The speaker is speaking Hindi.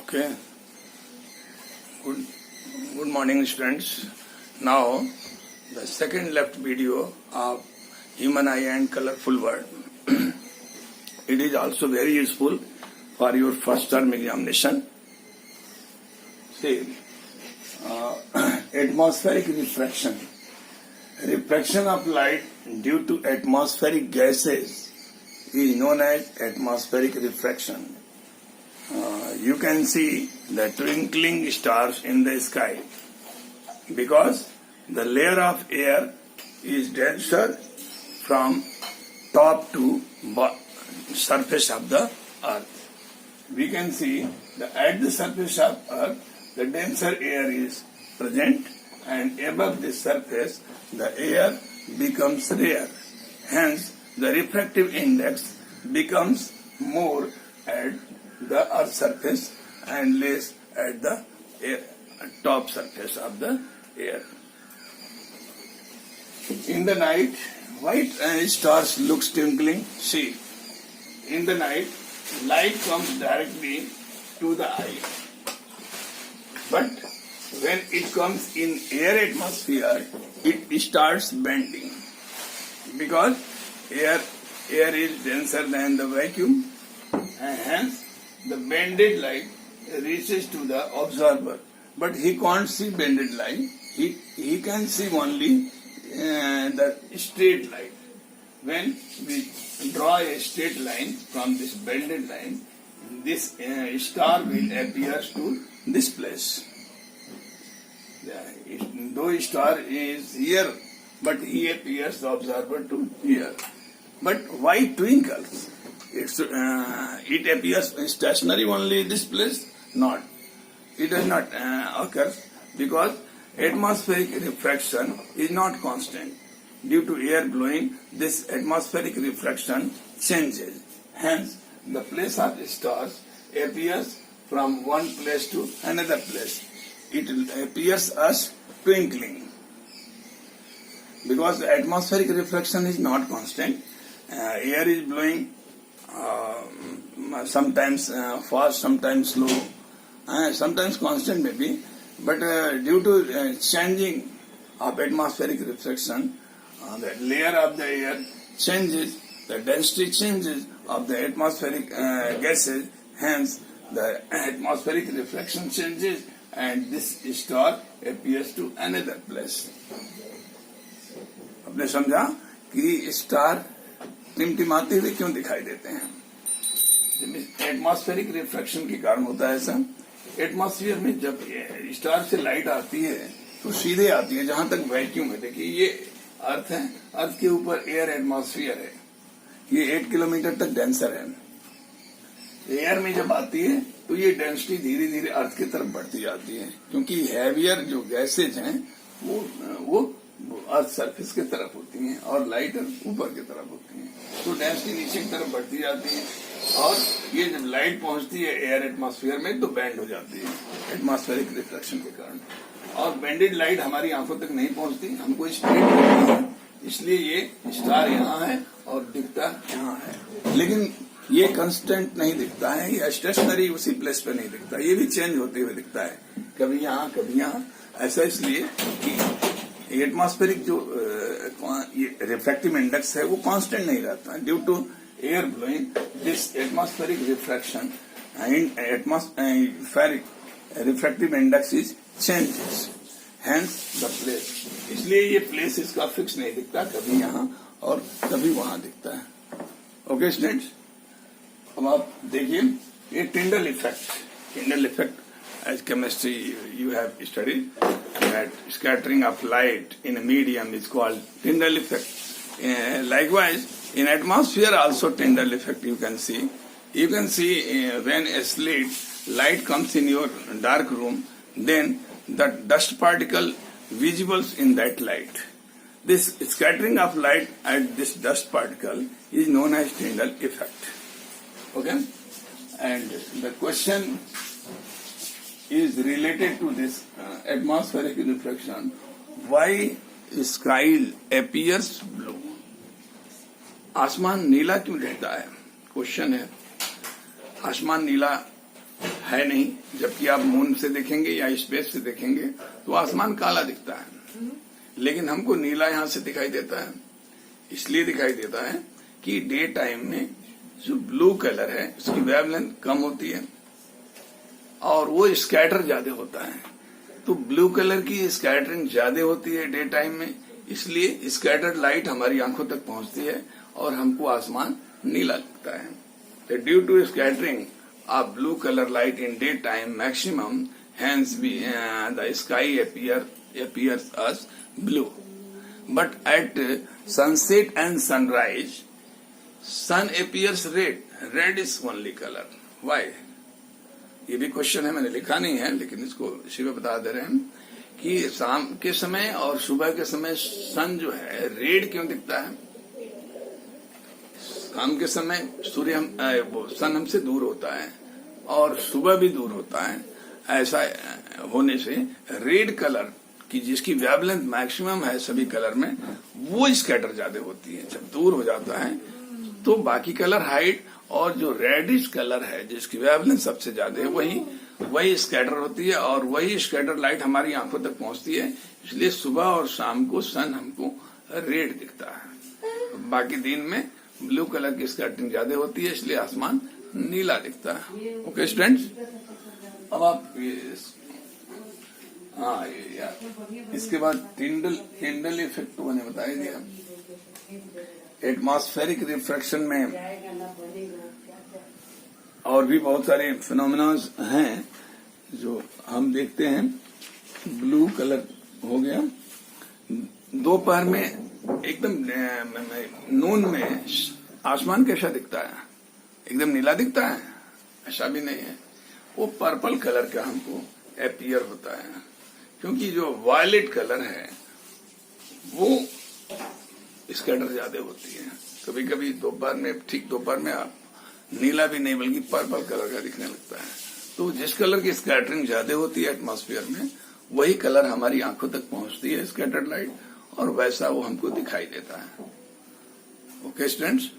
Okay. Good morning, students. Now, the second left video of human eye and colorful world. It is also very useful for your first term examination. See, atmospheric refraction. Refraction of light due to atmospheric gases is known as atmospheric refraction. You can see the twinkling stars in the sky because the layer of air is denser from top to surface of the earth. We can see that at the surface of earth the denser air is present, and above the surface the air becomes rare. Hence the refractive index becomes more at the earth surface and less at the top surface of the air. In the night, white stars look twinkling. See, in the night, light comes directly to the eye. But when it comes in air atmosphere, it starts bending because air is denser than the vacuum, and hence the bended light reaches to the observer. But he can't see bended light. He can see only the straight light. When we draw a straight line from this bended line, this star will appear to this place. Though star is here, but he appears the observer to here. But why twinkles? It appears stationary only this place? Not. It does not occur because atmospheric refraction is not constant. Due to air blowing, this atmospheric refraction changes. Hence, the place of stars appears from one place to another place. It appears as twinkling. Because the atmospheric refraction is not constant, air is blowing sometimes fast, sometimes slow, sometimes constant maybe, but due to changing of atmospheric refraction, the layer of the air changes, the density changes of the atmospheric gases, hence the atmospheric refraction changes and this star appears to another place. आपने समझा कि स्टार टिमटिमाते हुए क्यों दिखाई देते हैं? एटमॉस्फेरिक रिफ्रैक्शन के कारण होता है ऐसा। एटमॉस्फेयर में जब स्टार से लाइट आती है तो सीधे आती है जहां तक वैक्यूम है। देखिए ये अर्थ है, अर्थ के ऊपर एयर एटमॉस्फेयर है, ये 8 किलोमीटर तक डेंसर है। एयर में जब आती है तो ये डेंसिटी धीरे धीरे अर्थ की तरफ बढ़ती जाती है, क्योंकि हैवियर जो गैसेज हैं वो अर्थ सरफेस की तरफ होती हैं और लाइटर ऊपर की तरफ होती हैं, तो डेंसिटी नीचे की तरफ बढ़ती जाती है और ये जब लाइट पहुंचती है एयर एटमॉस्फेयर में तो बैंड हो जाती है एटमॉस्फेरिक रिफ्लेक्शन के कारण, और बैंडेड लाइट हमारी आंखों तक नहीं पहुंचती, हमको स्ट्रेट दिखती है, इसलिए ये स्टार यहाँ है और दिखता यहाँ है। लेकिन ये कांस्टेंट नहीं दिखता है, ये स्टेशनरी उसी प्लेस पे नहीं दिखता, ये भी चेंज होते हुए दिखता है, कभी यहाँ कभी यहाँ। ऐसा इसलिए कि एटमॉस्फेरिक जो रिफ्रैक्टिव इंडेक्स है वो कांस्टेंट नहीं रहता। Due to air blowing this atmospheric refraction and atmospheric refractive index is changes, hence the place. इसलिए ये प्लेस इसका फिक्स नहीं दिखता, कभी यहाँ और कभी वहां दिखता है। ओके स्टूडेंट्स, अब आप देखिए ये Tyndall effect. Tyndall effect as chemistry you have studied that scattering of light in a medium is called Tyndall effect. Likewise, in atmosphere also Tyndall effect you can see. You can see when a slit light comes in your dark room, then the dust particle visible in that light. This scattering of light at this dust particle is known as Tyndall effect. Okay, and the question is related to this atmospheric refraction. Why sky appears blue? आसमान नीला क्यों रहता है? क्वेश्चन है। आसमान नीला है नहीं, जबकि आप मून से देखेंगे या स्पेस से देखेंगे तो आसमान काला दिखता है, लेकिन हमको नीला यहाँ से दिखाई देता है। इसलिए दिखाई देता है कि डे टाइम में जो ब्लू कलर है उसकी वेवलेंथ कम होती है और वो स्कैटर ज्यादा होता है। तो ब्लू कलर की स्कैटरिंग ज्यादा होती है डे टाइम में, इसलिए स्कैटर्ड लाइट हमारी आंखों तक पहुंचती है और हमको आसमान नीला लगता है। Due to scattering of blue colour light in day time maximum, hence the sky appears as blue. But at sunset and sunrise, sun appears red. Red is only color. Why? ये भी क्वेश्चन है, मैंने लिखा नहीं है, लेकिन इसको शिव बता दे रहे हैं कि शाम के समय और सुबह के समय सन जो है रेड क्यों दिखता है। शाम के समय सन हमसे दूर होता है और सुबह भी दूर होता है। ऐसा होने से रेड कलर की जिसकी वेवलेंथ मैक्सिमम है सभी कलर में, वो स्कैटर ज्यादा होती है। जब दूर हो जाता है तो बाकी कलर हाइड, और जो रेडिश कलर है जिसकी वेवलेंथ सबसे ज्यादा है वही स्कैटर होती है और वही स्कैटर लाइट हमारी आंखों तक पहुंचती है। इसलिए सुबह और शाम को सन हमको रेड दिखता है, बाकी दिन में ब्लू कलर की स्कैटरिंग ज्यादा होती है, इसलिए आसमान नीला दिखता है। ओके स्टूडेंट्स, अब आप इसके बाद टिंडल इफेक्ट मैंने बता दिया। एटमॉस्फेरिक रिफ्रैक्शन में और भी बहुत सारे फिनोमेना हैं जो हम देखते हैं। ब्लू कलर हो गया, दोपहर में एकदम नून में आसमान कैसा दिखता है, एकदम नीला दिखता है, ऐसा भी नहीं है, वो पर्पल कलर का हमको अपीयर होता है, क्योंकि जो वायलेट कलर है वो स्कैटर ज्यादा होती है। कभी कभी दोपहर में, ठीक दोपहर में आप नीला भी नहीं बल्कि पर्पल कलर का दिखने लगता है। तो जिस कलर की स्कैटरिंग ज्यादा होती है एटमॉस्फेयर में, वही कलर हमारी आंखों तक पहुंचती है स्कैटर्ड लाइट, और वैसा वो हमको दिखाई देता है। Okay students,